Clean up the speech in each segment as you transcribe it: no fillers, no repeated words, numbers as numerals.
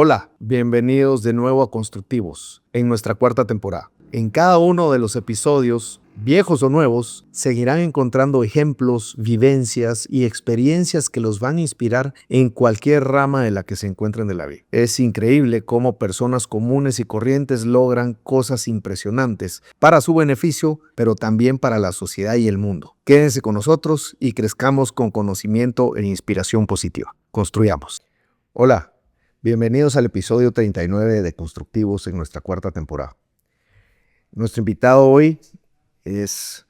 Hola, bienvenidos de nuevo a Constructivos, en nuestra cuarta temporada. En cada uno de los episodios, viejos o nuevos, seguirán encontrando ejemplos, vivencias y experiencias que los van a inspirar en cualquier rama de la que se encuentren de la vida. Es increíble cómo personas comunes y corrientes logran cosas impresionantes para su beneficio, pero también para la sociedad y el mundo. Quédense con nosotros y crezcamos con conocimiento e inspiración positiva. Construyamos. Hola. Bienvenidos al episodio 39 de Constructivos en nuestra cuarta temporada. Nuestro invitado hoy es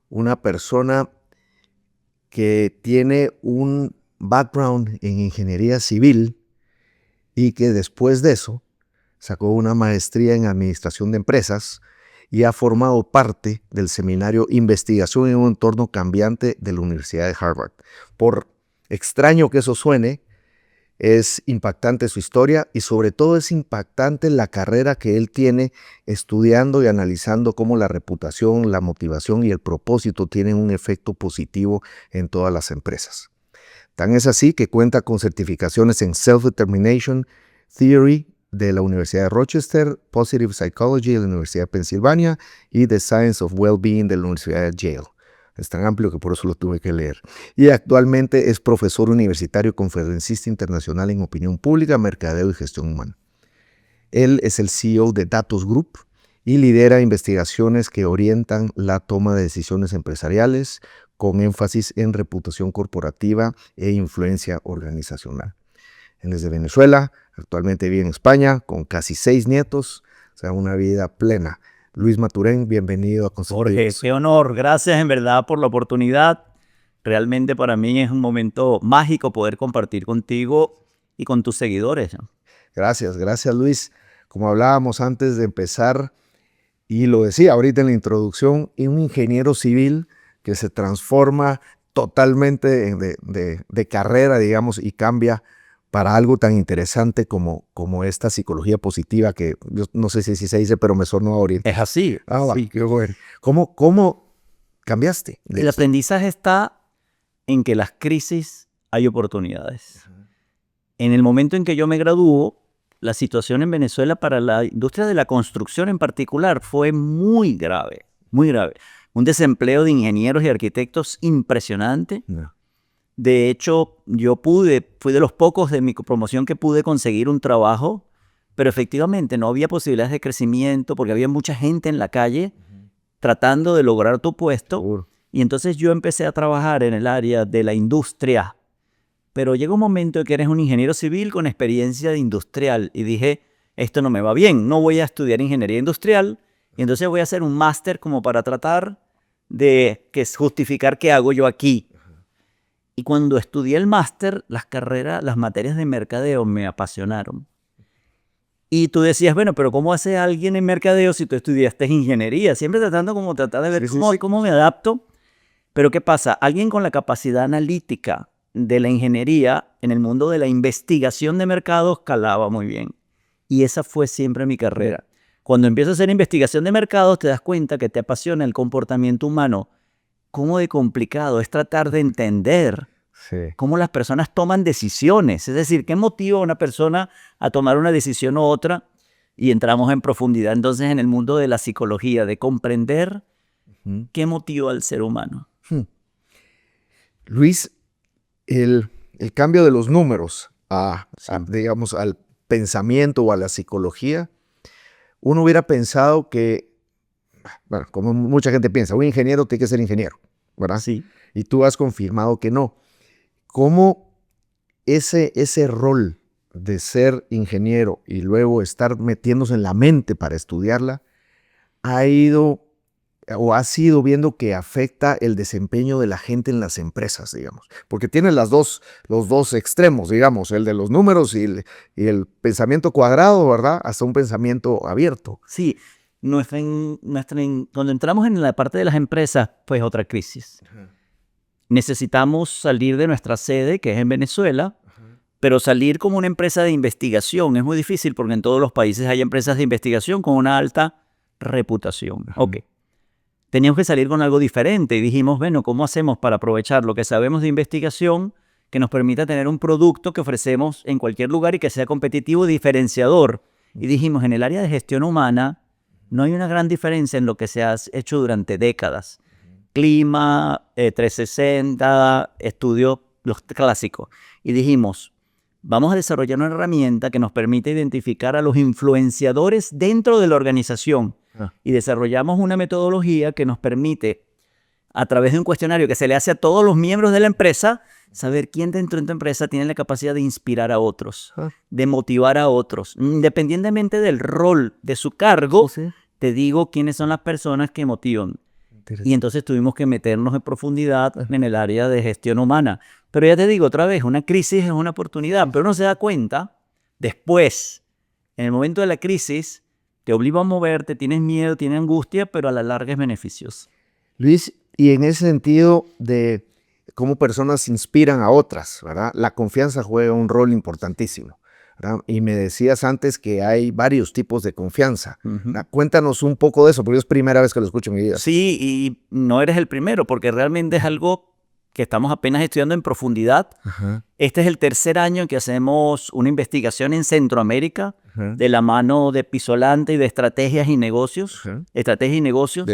una persona que tiene un background en ingeniería civil y que después de eso sacó una maestría en administración de empresas y ha formado parte del seminario Investigación en un entorno cambiante de la Universidad de Harvard. Por extraño que eso suene, es impactante su historia y sobre todo es impactante la carrera que él tiene estudiando y analizando cómo la reputación, la motivación y el propósito tienen un efecto positivo en todas las empresas. Tan es así que cuenta con certificaciones en Self-Determination Theory de la Universidad de Rochester, Positive Psychology de la Universidad de Pensilvania y The Science of Well-Being de la Universidad de Yale. Es tan amplio que por eso lo tuve que leer. Y actualmente es profesor universitario y conferencista internacional en opinión pública, mercadeo y gestión humana. Él es el CEO de Datos Group y lidera investigaciones que orientan la toma de decisiones empresariales con énfasis en reputación corporativa e influencia organizacional. Él es de Venezuela, actualmente vive en España con casi 6 nietos, o sea, una vida plena. Luis Maturén, bienvenido a Constructivos. Jorge, qué honor. Gracias en verdad por la oportunidad. Realmente para mí es un momento mágico poder compartir contigo y con tus seguidores. Gracias Luis. Como hablábamos antes de empezar, y lo decía ahorita en la introducción, un ingeniero civil que se transforma totalmente de carrera, digamos, y cambia para algo tan interesante como esta psicología positiva que yo no sé si se dice, pero me sonó ahorita. Es así. Sí. Qué bueno. ¿Cómo cambiaste? El aprendizaje está en que las crisis hay oportunidades. En el momento en que yo me graduó, la situación en Venezuela para la industria de la construcción en particular fue muy grave, muy grave. Un desempleo de ingenieros y arquitectos impresionante. No. De hecho, fui de los pocos de mi promoción que pude conseguir un trabajo, pero efectivamente no había posibilidades de crecimiento porque había mucha gente en la calle tratando de lograr tu puesto. Seguro. Y entonces yo empecé a trabajar en el área de la industria. Pero llega un momento en que eres un ingeniero civil con experiencia de industrial y dije, esto no me va bien, no voy a estudiar ingeniería industrial y entonces voy a hacer un máster como para tratar de justificar qué hago yo aquí. Y cuando estudié el máster, las materias de mercadeo me apasionaron. Y tú decías, bueno, pero ¿cómo hace alguien en mercadeo si tú estudiaste ingeniería? Siempre tratando como tratar de ver cómo me adapto. Pero ¿qué pasa? Alguien con la capacidad analítica de la ingeniería en el mundo de la investigación de mercados calaba muy bien. Y esa fue siempre mi carrera. Cuando empiezas a hacer investigación de mercados, te das cuenta que te apasiona el comportamiento humano. Cómo de complicado es tratar de entender cómo las personas toman decisiones. Es decir, qué motiva a una persona a tomar una decisión u otra. Y entramos en profundidad entonces en el mundo de la psicología, de comprender qué motiva al ser humano. Luis, el cambio de los números digamos, al pensamiento o a la psicología, uno hubiera pensado que, bueno, como mucha gente piensa, un ingeniero tiene que ser ingeniero, ¿verdad? Sí. Y tú has confirmado que no. ¿Cómo ese rol de ser ingeniero y luego estar metiéndose en la mente para estudiarla ha ido o has ido viendo que afecta el desempeño de la gente en las empresas, digamos? Porque tiene los dos extremos, digamos, el de los números y el pensamiento cuadrado, ¿verdad? Hasta un pensamiento abierto. Sí, cuando entramos en la parte de las empresas, pues otra crisis. Necesitamos salir de nuestra sede, que es en Venezuela, pero salir como una empresa de investigación es muy difícil porque en todos los países hay empresas de investigación con una alta reputación. Ok. Teníamos que salir con algo diferente y dijimos, bueno, ¿cómo hacemos para aprovechar lo que sabemos de investigación que nos permita tener un producto que ofrecemos en cualquier lugar y que sea competitivo y diferenciador. Y dijimos, en el área de gestión humana no hay una gran diferencia en lo que se ha hecho durante décadas. Clima, 360, estudios, los clásicos. Y dijimos, vamos a desarrollar una herramienta que nos permite identificar a los influenciadores dentro de la organización. Y desarrollamos una metodología que nos permite, a través de un cuestionario que se le hace a todos los miembros de la empresa, saber quién dentro de tu empresa tiene la capacidad de inspirar a otros, de motivar a otros. Independientemente del rol de su cargo, te digo quiénes son las personas que motivan. Y entonces tuvimos que meternos en profundidad en el área de gestión humana. Pero ya te digo otra vez, una crisis es una oportunidad, pero uno se da cuenta después, en el momento de la crisis, te obliga a moverte, tienes miedo, tienes angustia, pero a la larga es beneficioso. Luis, y en ese sentido de cómo personas inspiran a otras, ¿verdad? La confianza juega un rol importantísimo, ¿verdad? Y me decías antes que hay varios tipos de confianza. Cuéntanos un poco de eso, porque es primera vez que lo escucho en mi vida. Sí, y no eres el primero, porque realmente es algo que estamos apenas estudiando en profundidad. Este es el tercer año que hacemos una investigación en Centroamérica de la mano de Pisolante y de Estrategias y Negocios. Estrategias y Negocios.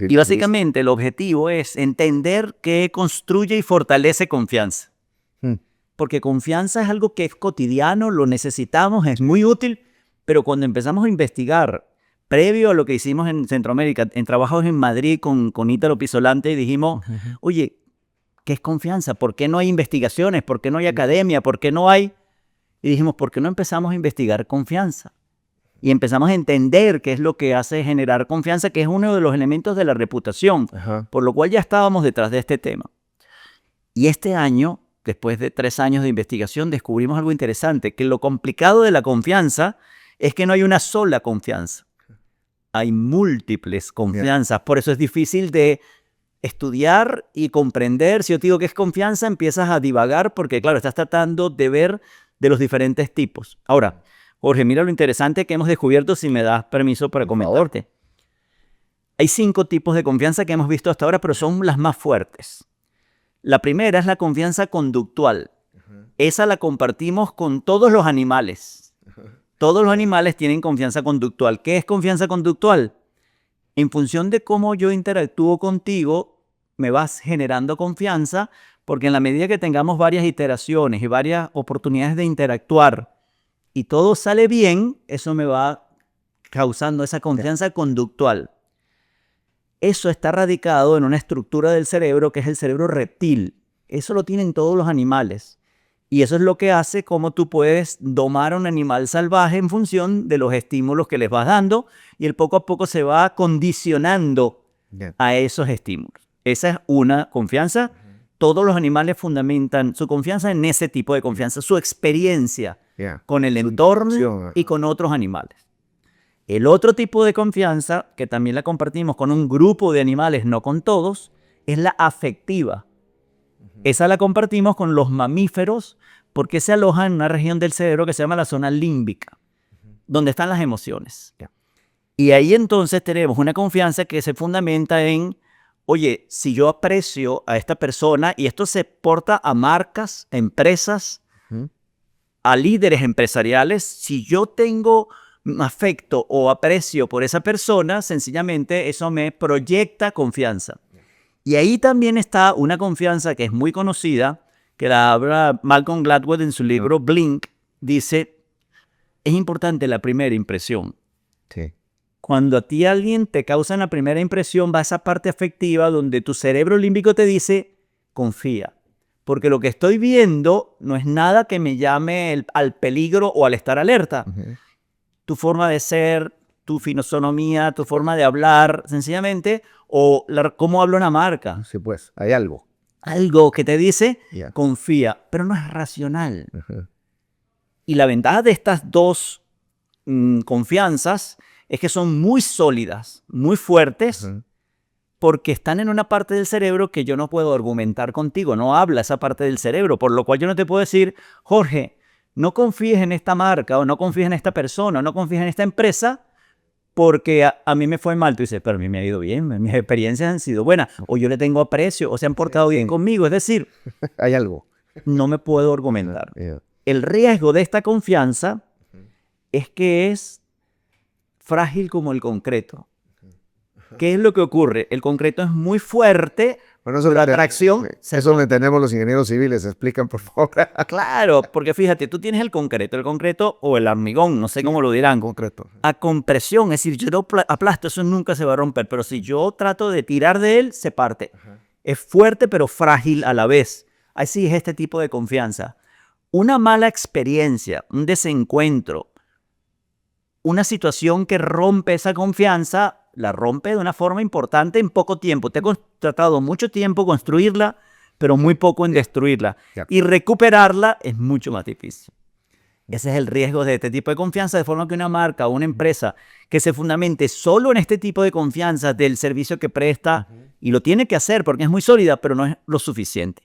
Y básicamente el objetivo es entender qué construye y fortalece confianza. Porque confianza es algo que es cotidiano, lo necesitamos, es muy útil, pero cuando empezamos a investigar, previo a lo que hicimos en Centroamérica, en trabajos en Madrid con Ítalo Pisolante, dijimos, oye, ¿qué es confianza? ¿Por qué no hay investigaciones? ¿Por qué no hay academia? ¿Por qué no hay? Y dijimos, ¿por qué no empezamos a investigar confianza? Y empezamos a entender qué es lo que hace generar confianza, que es uno de los elementos de la reputación, por lo cual ya estábamos detrás de este tema. Y este año, después de 3 años de investigación, descubrimos algo interesante, que lo complicado de la confianza es que no hay una sola confianza. Hay múltiples confianzas, por eso es difícil de estudiar y comprender. Si yo te digo que es confianza, empiezas a divagar porque, claro, estás tratando de ver de los diferentes tipos. Ahora, Jorge, mira lo interesante que hemos descubierto, si me das permiso para comentarte. Hay 5 tipos de confianza que hemos visto hasta ahora, pero son las más fuertes. La primera es la confianza conductual. Esa la compartimos con todos los animales. Todos los animales tienen confianza conductual. ¿Qué es confianza conductual? En función de cómo yo interactúo contigo, me vas generando confianza, porque en la medida que tengamos varias iteraciones y varias oportunidades de interactuar y todo sale bien, eso me va causando esa confianza conductual. Eso está radicado en una estructura del cerebro que es el cerebro reptil. Eso lo tienen todos los animales. Y eso es lo que hace cómo tú puedes domar a un animal salvaje en función de los estímulos que les vas dando, y él poco a poco se va condicionando a esos estímulos. Esa es una confianza. Todos los animales fundamentan su confianza en ese tipo de confianza, su experiencia con el entorno y con otros animales. El otro tipo de confianza, que también la compartimos con un grupo de animales, no con todos, es la afectiva. Esa la compartimos con los mamíferos porque se aloja en una región del cerebro que se llama la zona límbica, donde están las emociones. Y ahí entonces tenemos una confianza que se fundamenta en, oye, si yo aprecio a esta persona, y esto se porta a marcas, a empresas, a líderes empresariales, si yo tengo afecto o aprecio por esa persona, sencillamente eso me proyecta confianza. Y ahí también está una confianza que es muy conocida, que la habla Malcolm Gladwell en su libro Blink. Dice, es importante la primera impresión. Cuando a ti alguien te causa la primera impresión, va a esa parte afectiva donde tu cerebro límbico te dice, confía. Porque lo que estoy viendo no es nada que me llame al peligro o al estar alerta. Tu forma de ser, tu fisonomía, tu forma de hablar, sencillamente, o cómo habla una marca. Sí, pues, hay algo. Algo que te dice, confía, pero no es racional. Y la ventaja de estas dos confianzas es que son muy sólidas, muy fuertes, porque están en una parte del cerebro que yo no puedo argumentar contigo, no habla esa parte del cerebro, por lo cual yo no te puedo decir, Jorge, no confíes en esta marca, o no confíes en esta persona, o no confíes en esta empresa, porque a mí me fue mal. Tú dices, pero a mí me ha ido bien, mis experiencias han sido buenas, o yo le tengo aprecio, o se han portado bien conmigo. Es decir, hay algo. no me puedo argumentar. Yeah. El riesgo de esta confianza es que es frágil como el concreto. ¿Qué es lo que ocurre? El concreto es muy fuerte, Bueno, eso la atracción... Eso lo entendemos los ingenieros civiles. Explican, por favor. Claro, porque fíjate, tú tienes el concreto o el hormigón, no sé cómo lo dirán, Concreto. a compresión, es decir, yo lo aplasto, eso nunca se va a romper, pero si yo trato de tirar de él, se parte. Es fuerte pero frágil a la vez. Así es este tipo de confianza. Una mala experiencia, un desencuentro, una situación que rompe esa confianza, la rompe de una forma importante en poco tiempo. Te ha tratado mucho tiempo construirla, pero muy poco en destruirla. Ya. Y recuperarla es mucho más difícil. Ese es el riesgo de este tipo de confianza, de forma que una marca o una empresa que se fundamente solo en este tipo de confianza del servicio que presta, y lo tiene que hacer porque es muy sólida, pero no es lo suficiente.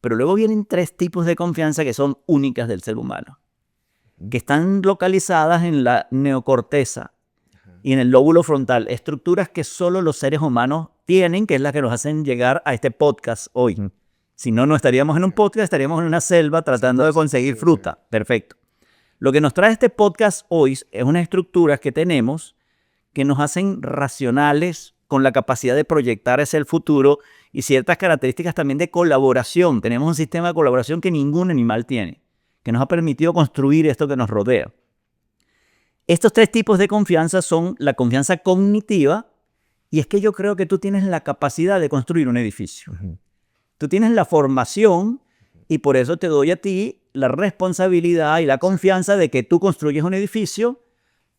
Pero luego vienen 3 tipos de confianza que son únicas del ser humano, que están localizadas en la neocorteza y en el lóbulo frontal, estructuras que solo los seres humanos tienen, que es la que nos hacen llegar a este podcast hoy. Si no, no estaríamos en un podcast, estaríamos en una selva tratando de conseguir fruta. Perfecto. Lo que nos trae este podcast hoy es unas estructuras que tenemos que nos hacen racionales, con la capacidad de proyectar hacia el futuro y ciertas características también de colaboración. Tenemos un sistema de colaboración que ningún animal tiene, que nos ha permitido construir esto que nos rodea. Estos 3 tipos de confianza son la confianza cognitiva, y es que yo creo que tú tienes la capacidad de construir un edificio. Tú tienes la formación y por eso te doy a ti la responsabilidad y la confianza de que tú construyes un edificio,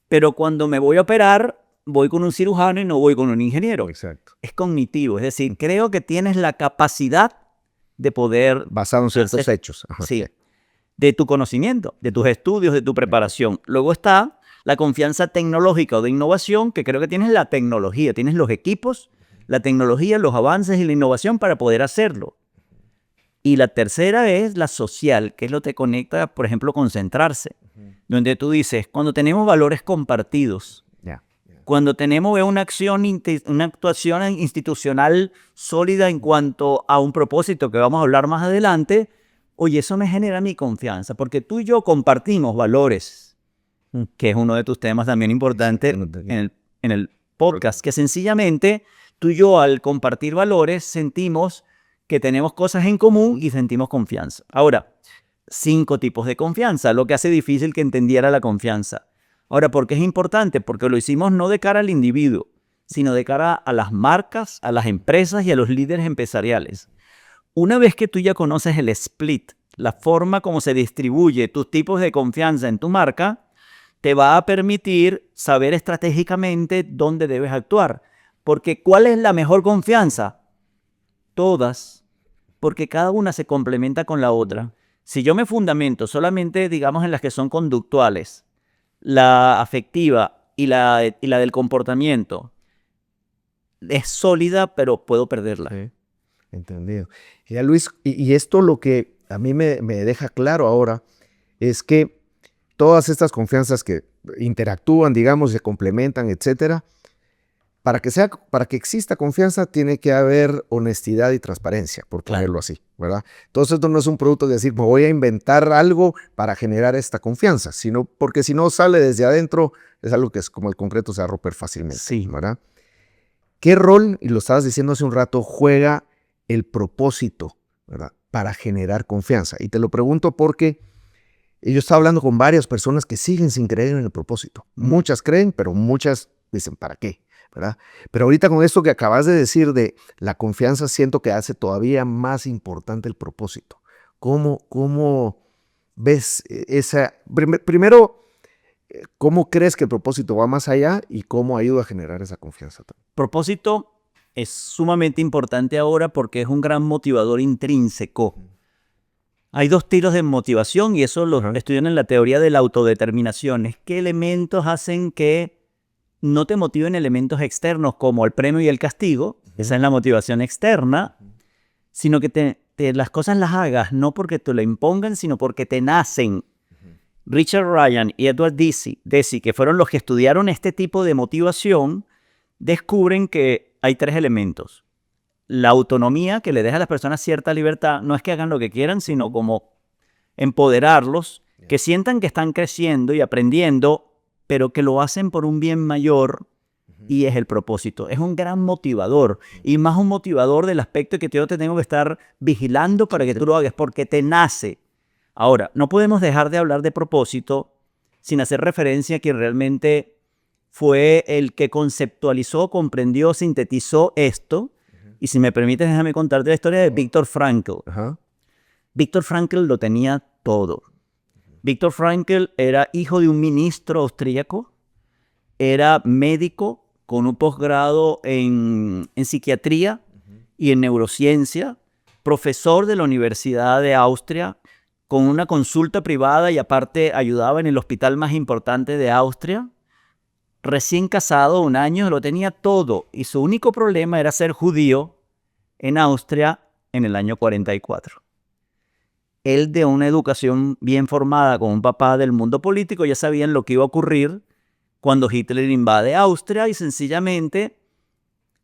pero cuando me voy a operar, voy con un cirujano y no voy con un ingeniero. Exacto. Es cognitivo, es decir, creo que tienes la capacidad de poder... Basado en ciertos hacer- hechos. Ajá. Sí, de tu conocimiento, de tus estudios, de tu preparación. Luego está la confianza tecnológica o de innovación, que creo que tienes la tecnología, tienes los equipos, la tecnología, los avances y la innovación para poder hacerlo. Y la tercera es la social, que es lo que te conecta, por ejemplo, concentrarse, donde tú dices, cuando tenemos valores compartidos, Ya. cuando tenemos una actuación institucional sólida en cuanto a un propósito que vamos a hablar más adelante, oye, eso me genera mi confianza, porque tú y yo compartimos valores, que es uno de tus temas también importantes en el podcast, que sencillamente tú y yo al compartir valores sentimos que tenemos cosas en común y sentimos confianza. Ahora, 5 tipos de confianza, lo que hace difícil que entendiera la confianza. Ahora, ¿por qué es importante? Porque lo hicimos no de cara al individuo, sino de cara a las marcas, a las empresas y a los líderes empresariales. Una vez que tú ya conoces el split, la forma como se distribuye tus tipos de confianza en tu marca, te va a permitir saber estratégicamente dónde debes actuar. Porque ¿cuál es la mejor confianza? Todas, porque cada una se complementa con la otra. Si yo me fundamento solamente, digamos, en las que son conductuales, la afectiva y la del comportamiento, es sólida, pero puedo perderla. Sí. Entendido. Ya, Luis, y esto lo que a mí me deja claro ahora es que todas estas confianzas que interactúan, digamos, se complementan, etcétera, para que exista confianza tiene que haber honestidad y transparencia, por ponerlo así, ¿verdad? Entonces esto no es un producto de decir, me voy a inventar algo para generar esta confianza, sino porque si no sale desde adentro, es algo que es como el concreto, se va a romper fácilmente, Sí. ¿verdad? ¿Qué rol, y lo estabas diciendo hace un rato, juega el propósito, ¿verdad?, para generar confianza? Y te lo pregunto porque yo estaba hablando con varias personas que siguen sin creer en el propósito. Muchas creen, pero muchas dicen, ¿para qué?, ¿verdad? Pero ahorita con esto que acabas de decir de la confianza, siento que hace todavía más importante el propósito. ¿Cómo ves esa? Primero, ¿cómo crees que el propósito va más allá y cómo ayuda a generar esa confianza? Propósito es sumamente importante ahora porque es un gran motivador intrínseco. Hay 2 tiros de motivación y eso lo estudian en la teoría de la autodeterminación. Es qué elementos hacen que no te motiven elementos externos como el premio y el castigo, esa es la motivación externa, sino que las cosas las hagas no porque te lo impongan, sino porque te nacen. Richard Ryan y Edward Deci, que fueron los que estudiaron este tipo de motivación, descubren que hay 3 elementos. la autonomía que le deja a las personas cierta libertad, no es que hagan lo que quieran, sino como empoderarlos, que sientan que están creciendo y aprendiendo, pero que lo hacen por un bien mayor, y es el propósito. Es un gran motivador, y más un motivador del aspecto que yo te tengo que estar vigilando para que tú lo hagas, porque te nace. Ahora, no podemos dejar de hablar de propósito sin hacer referencia a quien realmente fue el que conceptualizó, comprendió, sintetizó esto. Y si me permites, déjame contarte la historia de Viktor Frankl. Viktor Frankl lo tenía todo. Viktor Frankl era hijo de un ministro austríaco, era médico con un posgrado en psiquiatría y en neurociencia, profesor de la Universidad de Austria, con una consulta privada y aparte ayudaba en el hospital más importante de Austria. Recién casado, 1 año, lo tenía todo y su único problema era ser judío en Austria en el año 44. Él, de una educación bien formada con un papá del mundo político, ya sabían lo que iba a ocurrir cuando Hitler invade Austria y sencillamente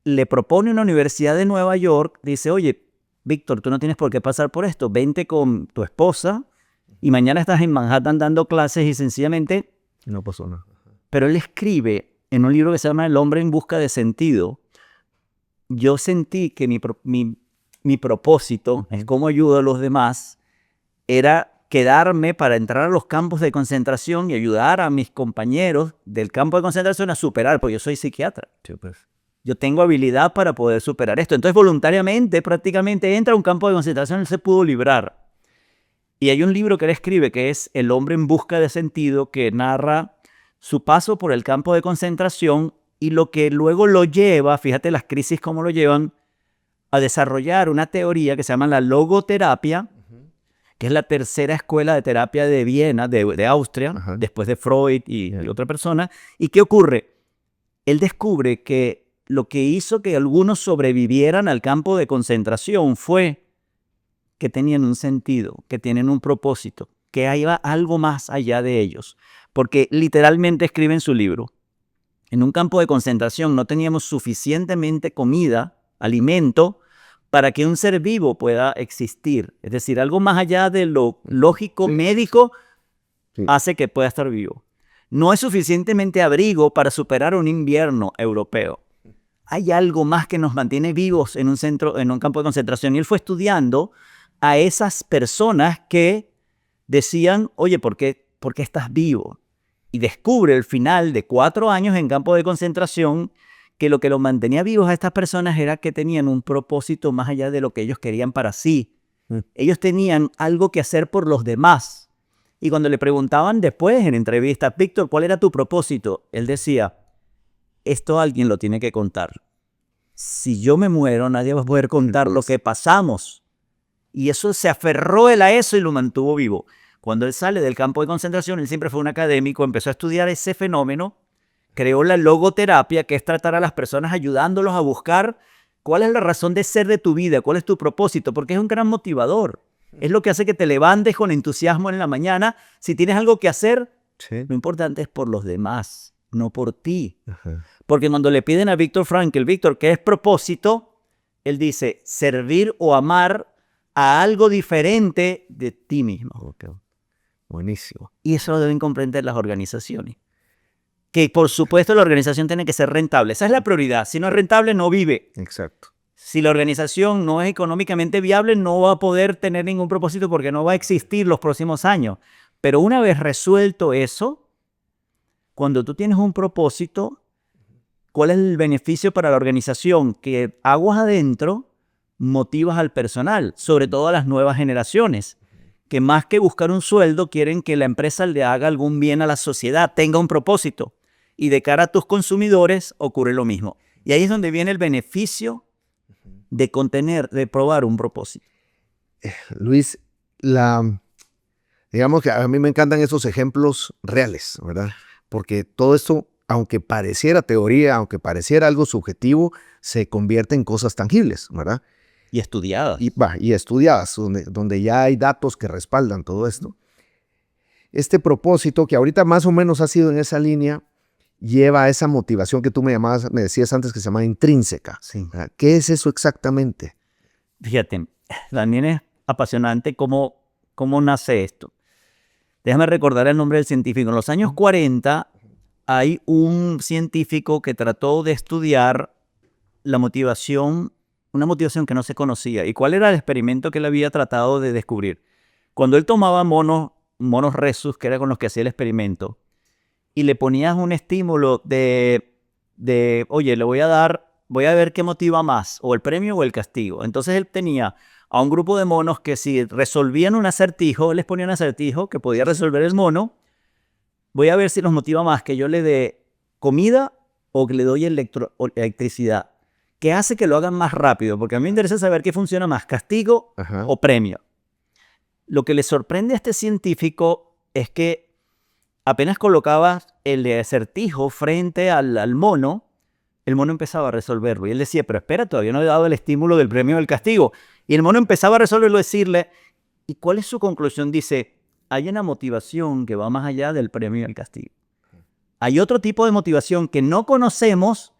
le propone una universidad de Nueva York, dice, oye, Víctor, tú no tienes por qué pasar por esto, vente con tu esposa y mañana estás en Manhattan dando clases y sencillamente... No pasó nada. Pero él escribe en un libro que se llama El hombre en busca de sentido, yo sentí que mi propósito, es cómo ayudo a los demás, era quedarme para entrar a los campos de concentración y ayudar a mis compañeros del campo de concentración a superar, porque yo soy psiquiatra. Sí, pues. Yo tengo habilidad para poder superar esto. Entonces, voluntariamente, prácticamente, entra a un campo de concentración y se pudo librar. Y hay un libro que él escribe que es El hombre en busca de sentido, que narra su paso por el campo de concentración y lo que luego lo lleva, fíjate las crisis cómo lo llevan, a desarrollar una teoría que se llama la logoterapia, que es la tercera escuela de terapia de Viena, de Austria, después de Freud y otra persona. ¿Y qué ocurre? Él descubre que lo que hizo que algunos sobrevivieran al campo de concentración fue que tenían un sentido, que tienen un propósito, que hay algo más allá de ellos. Porque literalmente escribe en su libro, en un campo de concentración no teníamos suficientemente comida, alimento, para que un ser vivo pueda existir. Es decir, algo más allá de lo lógico médico hace que pueda estar vivo. No es suficientemente abrigo para superar un invierno europeo. Hay algo más que nos mantiene vivos en un campo de concentración. Y él fue estudiando a esas personas que decían, oye, ¿por qué estás vivo? Y descubre al final de 4 años en campo de concentración que lo que los mantenía vivos a estas personas era que tenían un propósito más allá de lo que ellos querían para sí. Ellos tenían algo que hacer por los demás. Y cuando le preguntaban después en entrevistas, Víctor, ¿cuál era tu propósito? Él decía, esto alguien lo tiene que contar. Si yo me muero, nadie va a poder contar lo que pasamos. Y eso se aferró él a eso y lo mantuvo vivo. Cuando él sale del campo de concentración, él siempre fue un académico, empezó a estudiar ese fenómeno, creó la logoterapia, que es tratar a las personas ayudándolos a buscar cuál es la razón de ser de tu vida, cuál es tu propósito, porque es un gran motivador. Es lo que hace que te levantes con entusiasmo en la mañana. Si tienes algo que hacer, lo importante es por los demás, no por ti. Porque cuando le piden a Viktor Frankl, Víctor, ¿qué es propósito? Él dice, servir o amar a algo diferente de ti mismo. Buenísimo. Y eso lo deben comprender las organizaciones. Que por supuesto la organización tiene que ser rentable. Esa es la prioridad. Si no es rentable, no vive. Exacto. Si la organización no es económicamente viable, no va a poder tener ningún propósito porque no va a existir los próximos años. Pero una vez resuelto eso, cuando tú tienes un propósito, ¿cuál es el beneficio para la organización? Que aguas adentro motivas al personal, sobre todo a las nuevas generaciones, que más que buscar un sueldo, quieren que la empresa le haga algún bien a la sociedad, tenga un propósito. Y de cara a tus consumidores ocurre lo mismo. Y ahí es donde viene el beneficio de probar un propósito. Luis, digamos que a mí me encantan esos ejemplos reales, ¿verdad? Porque todo esto, aunque pareciera teoría, aunque pareciera algo subjetivo, se convierte en cosas tangibles, ¿verdad? Y estudiadas. Y estudiadas, donde ya hay datos que respaldan todo esto. Este propósito, que ahorita más o menos ha sido en esa línea, lleva a esa motivación que tú me decías antes que se llama intrínseca. Sí. ¿Qué es eso exactamente? Fíjate, también es apasionante cómo nace esto. Déjame recordar el nombre del científico. En los años 40 hay un científico que trató de estudiar la motivación, una motivación que no se conocía. ¿Y cuál era el experimento que él había tratado de descubrir? Cuando él tomaba monos rhesus, que era con los que hacía el experimento, y le ponías un estímulo oye, voy a ver qué motiva más, o el premio o el castigo. Entonces él tenía a un grupo de monos que si resolvían un acertijo, él les ponía un acertijo que podía resolver el mono. Voy a ver si los motiva más que yo le dé comida o que le doy electricidad. ¿Qué hace que lo hagan más rápido? Porque a mí me interesa saber qué funciona más, castigo o premio. Lo que le sorprende a este científico es que apenas colocaba el acertijo frente al mono, el mono empezaba a resolverlo. Y él decía, pero espera, todavía no he dado el estímulo del premio o del castigo. Y el mono empezaba a resolverlo, decirle, ¿y cuál es su conclusión? Dice, hay una motivación que va más allá del premio y el castigo. Hay otro tipo de motivación que no conocemos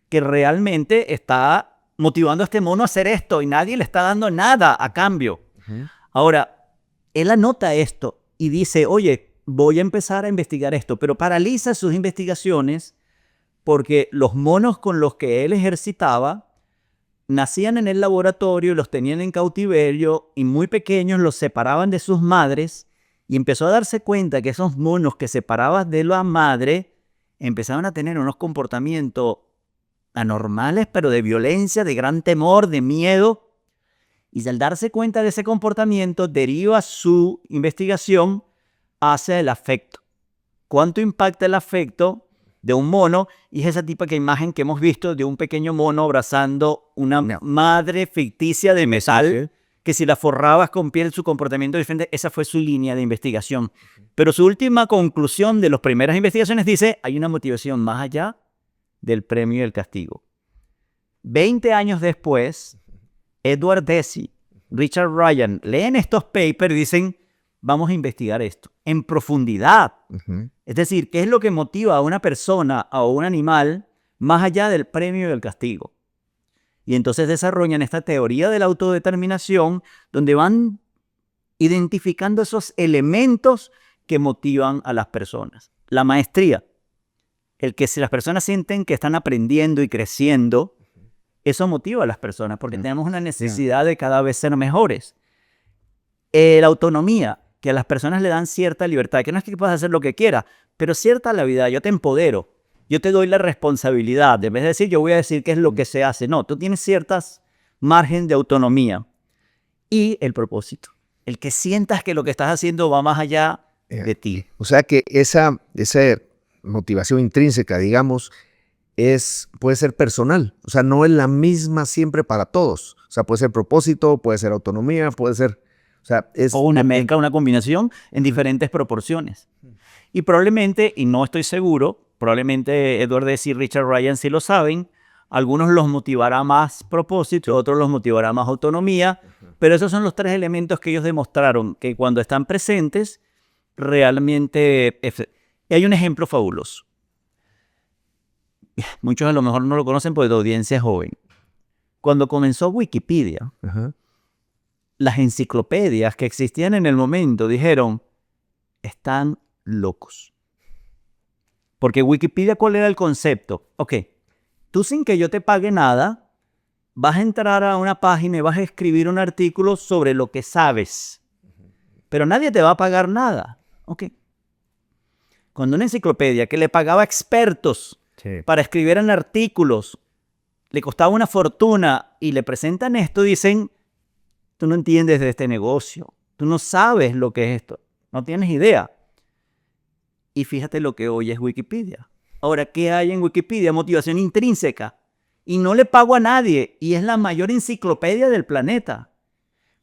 que realmente está motivando a este mono a hacer esto y nadie le está dando nada a cambio. Ahora, él anota esto y dice, oye, voy a empezar a investigar esto, pero paraliza sus investigaciones porque los monos con los que él ejercitaba nacían en el laboratorio, los tenían en cautiverio y muy pequeños los separaban de sus madres y empezó a darse cuenta que esos monos que separaban de la madre empezaban a tener unos comportamientos anormales, pero de violencia, de gran temor, de miedo. Y al darse cuenta de ese comportamiento, deriva su investigación hacia el afecto. ¿Cuánto impacta el afecto de un mono? Y es esa típica imagen que hemos visto de un pequeño mono abrazando una madre ficticia de metal, que si la forrabas con piel su comportamiento diferente. Esa fue su línea de investigación. Pero su última conclusión de las primeras investigaciones dice, hay una motivación más allá del premio y el castigo. 20 años después, Edward Deci, Richard Ryan, leen estos papers y dicen, vamos a investigar esto en profundidad. Es decir, ¿qué es lo que motiva a una persona o a un animal más allá del premio y del castigo? Y entonces desarrollan esta teoría de la autodeterminación donde van identificando esos elementos que motivan a las personas. La maestría, el que si las personas sienten que están aprendiendo y creciendo, eso motiva a las personas porque tenemos una necesidad de cada vez ser mejores. La autonomía, que a las personas le dan cierta libertad, que no es que puedas hacer lo que quieras, pero cierta la vida, yo te empodero, yo te doy la responsabilidad, en vez de decir yo voy a decir qué es lo que se hace, no, tú tienes ciertas margen de autonomía. Y el propósito, el que sientas que lo que estás haciendo va más allá de ti. O sea que esa motivación intrínseca, digamos, puede ser personal. O sea, no es la misma siempre para todos. O sea, puede ser propósito, puede ser autonomía, puede ser... O una mezcla, una combinación en diferentes proporciones. Y probablemente, y no estoy seguro, probablemente Edward Deci y Richard Ryan sí lo saben, algunos los motivará más propósito, otros los motivará más autonomía, pero esos son los tres elementos que ellos demostraron que cuando están presentes, realmente... Y hay un ejemplo fabuloso. Muchos a lo mejor no lo conocen porque la audiencia es joven. Cuando comenzó Wikipedia, las enciclopedias que existían en el momento dijeron, están locos. Porque Wikipedia, ¿cuál era el concepto? Ok, tú sin que yo te pague nada, vas a entrar a una página y vas a escribir un artículo sobre lo que sabes. Pero nadie te va a pagar nada. Ok. Cuando una enciclopedia que le pagaba a expertos para escribir en artículos, le costaba una fortuna y le presentan esto, dicen, tú no entiendes de este negocio, tú no sabes lo que es esto, no tienes idea. Y fíjate lo que hoy es Wikipedia. Ahora, ¿qué hay en Wikipedia? Motivación intrínseca. Y no le pago a nadie, y es la mayor enciclopedia del planeta.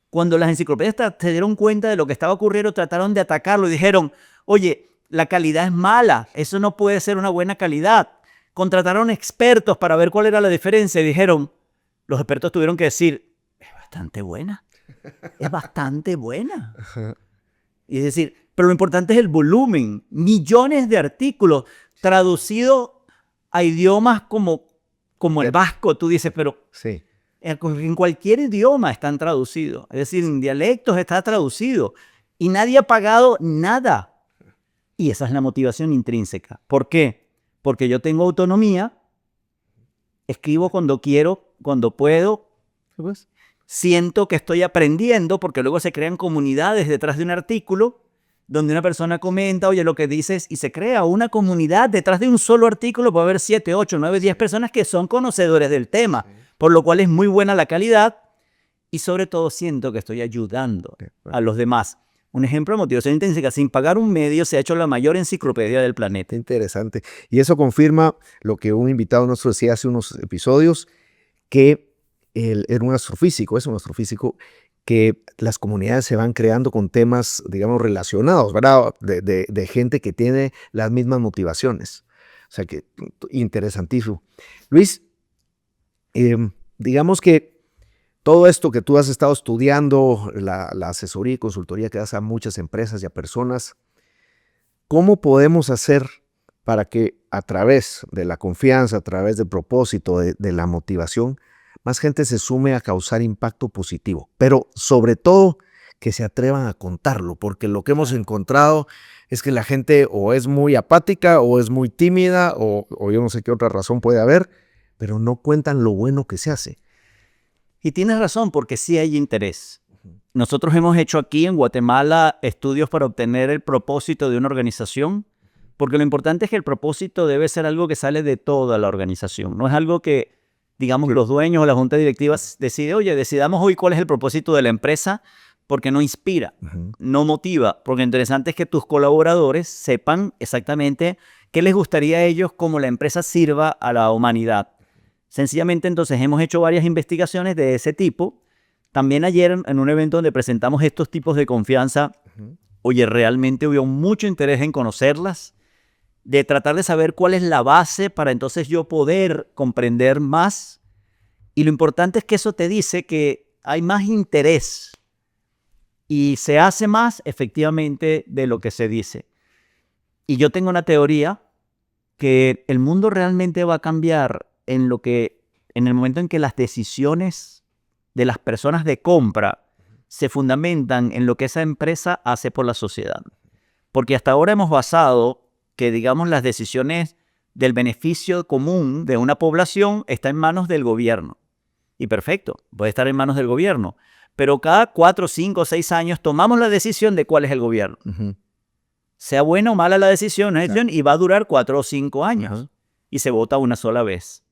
Cuando las enciclopedias se dieron cuenta de lo que estaba ocurriendo, trataron de atacarlo y dijeron, oye, la calidad es mala, eso no puede ser una buena calidad. Contrataron expertos para ver cuál era la diferencia y dijeron, los expertos tuvieron que decir, es bastante buena, es bastante buena. Y es decir, pero lo importante es el volumen, millones de artículos. traducido a idiomas como el vasco, tú dices, pero Sí. en cualquier idioma están traducidos. Es decir, en dialectos está traducido. Y nadie ha pagado nada. Y esa es la motivación intrínseca. ¿Por qué? Porque yo tengo autonomía, escribo cuando quiero, cuando puedo, Pues, siento que estoy aprendiendo, porque luego se crean comunidades detrás de un artículo donde una persona comenta, oye, lo que dices, y se crea una comunidad detrás de un solo artículo. Puede haber 7, 8, 9, 10 personas que son conocedores del tema, por lo cual es muy buena la calidad y sobre todo siento que estoy ayudando a los demás. Un ejemplo de motivación intrínseca, sin pagar un medio se ha hecho la mayor enciclopedia del planeta. qué interesante. Y eso confirma lo que un invitado nuestro decía hace unos episodios, que él era un astrofísico, es un astrofísico, que las comunidades se van creando con temas, digamos, relacionados, ¿verdad? De gente que tiene las mismas motivaciones. O sea que interesantísimo. Luis, digamos que todo esto que tú has estado estudiando, la asesoría y consultoría que das a muchas empresas y a personas, ¿cómo podemos hacer para que a través de la confianza, a través del propósito, de la motivación, más gente se sume a causar impacto positivo? Pero sobre todo que se atrevan a contarlo, porque lo que hemos encontrado es que la gente o es muy apática o es muy tímida o yo no sé qué otra razón puede haber, pero no cuentan lo bueno que se hace. Y tienes razón, porque sí hay interés. Nosotros hemos hecho aquí en Guatemala estudios para obtener el propósito de una organización, porque lo importante es que el propósito debe ser algo que sale de toda la organización. No es algo que, digamos, los dueños o la junta directiva decide, oye, decidamos hoy cuál es el propósito de la empresa, porque no inspira, no motiva. Porque lo interesante es que tus colaboradores sepan exactamente qué les gustaría a ellos, cómo la empresa sirva a la humanidad. Sencillamente, entonces, hemos hecho varias investigaciones de ese tipo. También ayer, en un evento donde presentamos estos tipos de confianza, oye, realmente hubo mucho interés en conocerlas, de tratar de saber cuál es la base para entonces yo poder comprender más. Y lo importante es que eso te dice que hay más interés y se hace más efectivamente de lo que se dice. Y yo tengo una teoría que el mundo realmente va a cambiar en el momento en que las decisiones de las personas de compra se fundamentan en lo que esa empresa hace por la sociedad. Porque hasta ahora hemos basado que, digamos, las decisiones del beneficio común de una población está en manos del gobierno. Y perfecto, puede estar en manos del gobierno. Pero cada 4, 5, 6 años tomamos la decisión de cuál es el gobierno. Sea buena o mala la decisión, y va a durar 4 o 5 años. Y se vota una sola vez.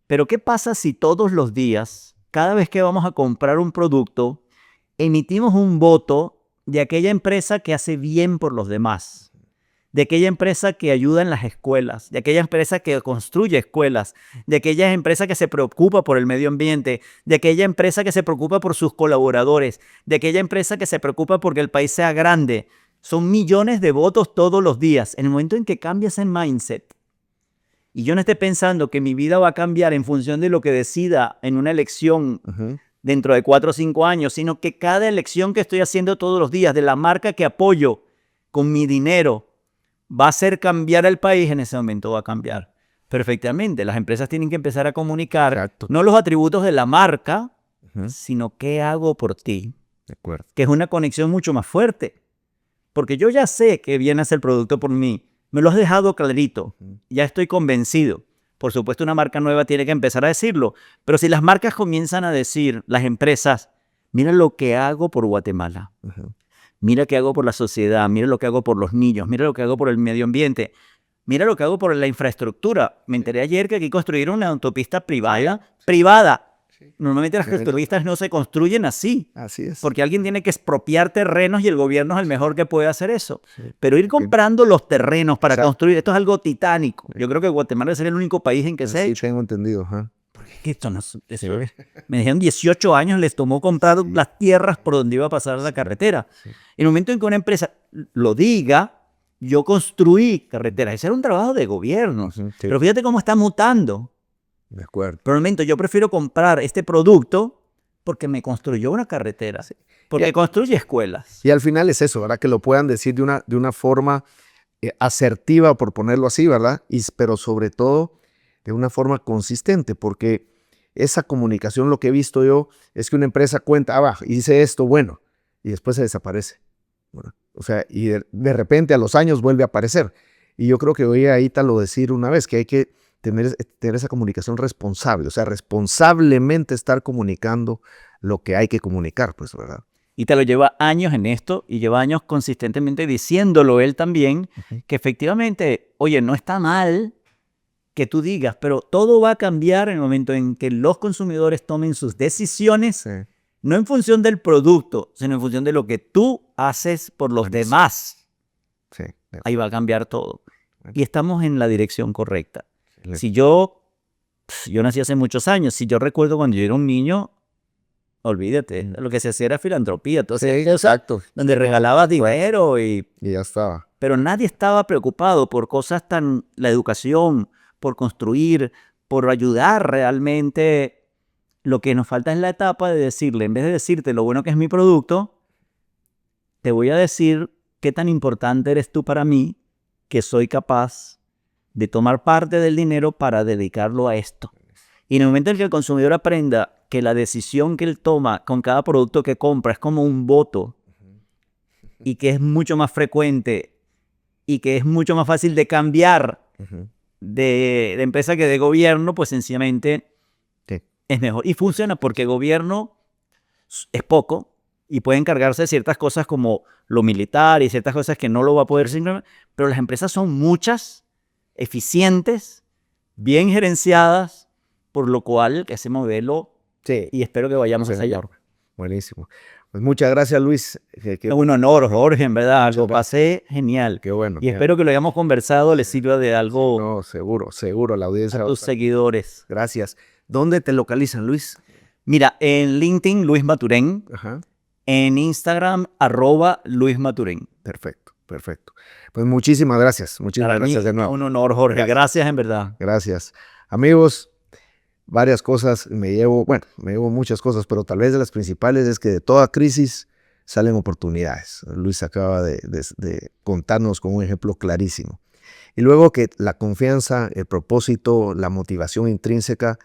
Pero ¿qué pasa si todos los días, cada vez que vamos a comprar un producto, emitimos un voto de aquella empresa que hace bien por los demás? De aquella empresa que ayuda en las escuelas, de aquella empresa que construye escuelas, de aquella empresa que se preocupa por el medio ambiente, de aquella empresa que se preocupa por sus colaboradores, de aquella empresa que se preocupa porque el país sea grande. Son millones de votos todos los días. En el momento en que cambias el mindset, y yo no esté pensando que mi vida va a cambiar en función de lo que decida en una elección dentro de 4 o 5 años, sino que cada elección que estoy haciendo todos los días de la marca que apoyo con mi dinero va a hacer cambiar el país, en ese momento va a cambiar. Perfectamente, las empresas tienen que empezar a comunicar no los atributos de la marca, sino qué hago por ti. De acuerdo. Que es una conexión mucho más fuerte. Porque yo ya sé que viene a ser el producto por mí. Me lo has dejado clarito. Ya estoy convencido. Por supuesto, una marca nueva tiene que empezar a decirlo. Pero si las marcas comienzan a decir, las empresas, mira lo que hago por Guatemala. Mira qué hago por la sociedad. Mira lo que hago por los niños. Mira lo que hago por el medio ambiente. Mira lo que hago por la infraestructura. Me enteré ayer que aquí construyeron una autopista privada. Normalmente las autopistas no se construyen así. Así es. Porque alguien tiene que expropiar terrenos y el gobierno es el mejor que puede hacer eso. Pero ir comprando los terrenos para construir, esto es algo titánico. Yo creo que Guatemala es el único país en que se ha hecho. Sí, tengo entendido. Porque esto no, me dijeron 18 años les tomó comprar las tierras por donde iba a pasar la carretera. En el momento en que una empresa lo diga, yo construí carreteras. Ese era un trabajo de gobierno. Pero fíjate cómo está mutando. De acuerdo. Por el momento yo prefiero comprar este producto porque me construyó una carretera, porque construye escuelas. Y al final es eso, ¿verdad? Que lo puedan decir de una forma asertiva, por ponerlo así, ¿verdad? Pero sobre todo de una forma consistente, porque esa comunicación, lo que he visto yo, es que una empresa cuenta, hice esto, bueno, y después se desaparece. ¿Verdad? O sea, y de repente a los años vuelve a aparecer. Y yo creo que oí a Ítalo decir una vez que hay que tener esa comunicación responsable, o sea, responsablemente estar comunicando lo que hay que comunicar, pues, ¿verdad? Y te lo lleva años en esto y lleva años consistentemente diciéndolo él también, que efectivamente, oye, no está mal que tú digas, pero todo va a cambiar en el momento en que los consumidores tomen sus decisiones, Sí. no en función del producto, sino en función de lo que tú haces por los demás. Sí. Ahí va a cambiar todo. Y estamos en la dirección correcta. Excelente. Si yo nací hace muchos años, si yo recuerdo cuando yo era un niño, olvídate, lo que se hacía era filantropía, entonces, Exacto. donde regalabas dinero Y ya estaba. pero nadie estaba preocupado por cosas la educación, por construir, por ayudar realmente. Lo que nos falta es la etapa de decirle, en vez de decirte lo bueno que es mi producto, te voy a decir qué tan importante eres tú para mí, que soy capaz de tomar parte del dinero para dedicarlo a esto. Y en el momento en que el consumidor aprenda que la decisión que él toma con cada producto que compra es como un voto y que es mucho más frecuente y que es mucho más fácil de cambiar de empresa que de gobierno, pues sencillamente es mejor. Y funciona porque gobierno es poco y puede encargarse de ciertas cosas como lo militar y ciertas cosas que no lo va a poder sincronizar, pero las empresas son muchas, eficientes, bien gerenciadas, por lo cual ese modelo, y espero que vayamos hacia allá. Buenísimo. Pues muchas gracias, Luis. Es un honor, Jorge, en verdad. Lo pasé genial. Qué bueno. Y espero que lo hayamos conversado, les sirva de algo No, seguro, la audiencia. a tus seguidores. Gracias. ¿Dónde te localizan, Luis? Mira, en LinkedIn, Luis Maturén. Ajá. En Instagram, @Luis Maturén. Perfecto. Pues muchísimas gracias. Muchísimas gracias de nuevo. Un honor, Jorge. Gracias en verdad. Gracias. Amigos, varias cosas me llevo muchas cosas, pero tal vez de las principales es que de toda crisis salen oportunidades. Luis acaba de contarnos con un ejemplo clarísimo. Y luego que la confianza, el propósito, la motivación intrínseca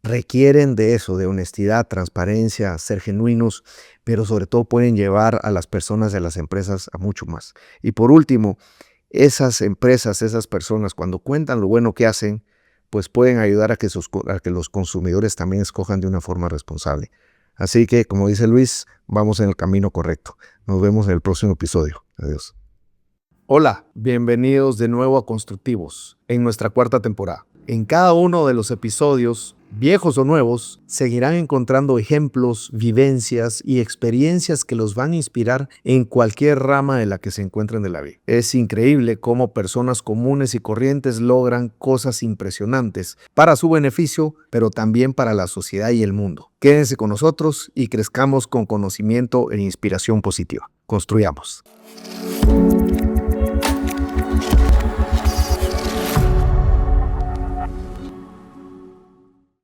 requieren de eso, de honestidad, transparencia, ser genuinos, pero sobre todo pueden llevar a las personas y a las empresas a mucho más. Y por último, esas empresas, esas personas, cuando cuentan lo bueno que hacen, pues pueden ayudar a que los consumidores también escojan de una forma responsable. Así que, como dice Luis, vamos en el camino correcto. Nos vemos en el próximo episodio. Adiós. Hola, bienvenidos de nuevo a Constructivos, en nuestra cuarta temporada. En cada uno de los episodios, viejos o nuevos, seguirán encontrando ejemplos, vivencias y experiencias que los van a inspirar en cualquier rama de la que se encuentren de la vida. Es increíble cómo personas comunes y corrientes logran cosas impresionantes para su beneficio, pero también para la sociedad y el mundo. Quédense con nosotros y crezcamos con conocimiento e inspiración positiva. Construyamos.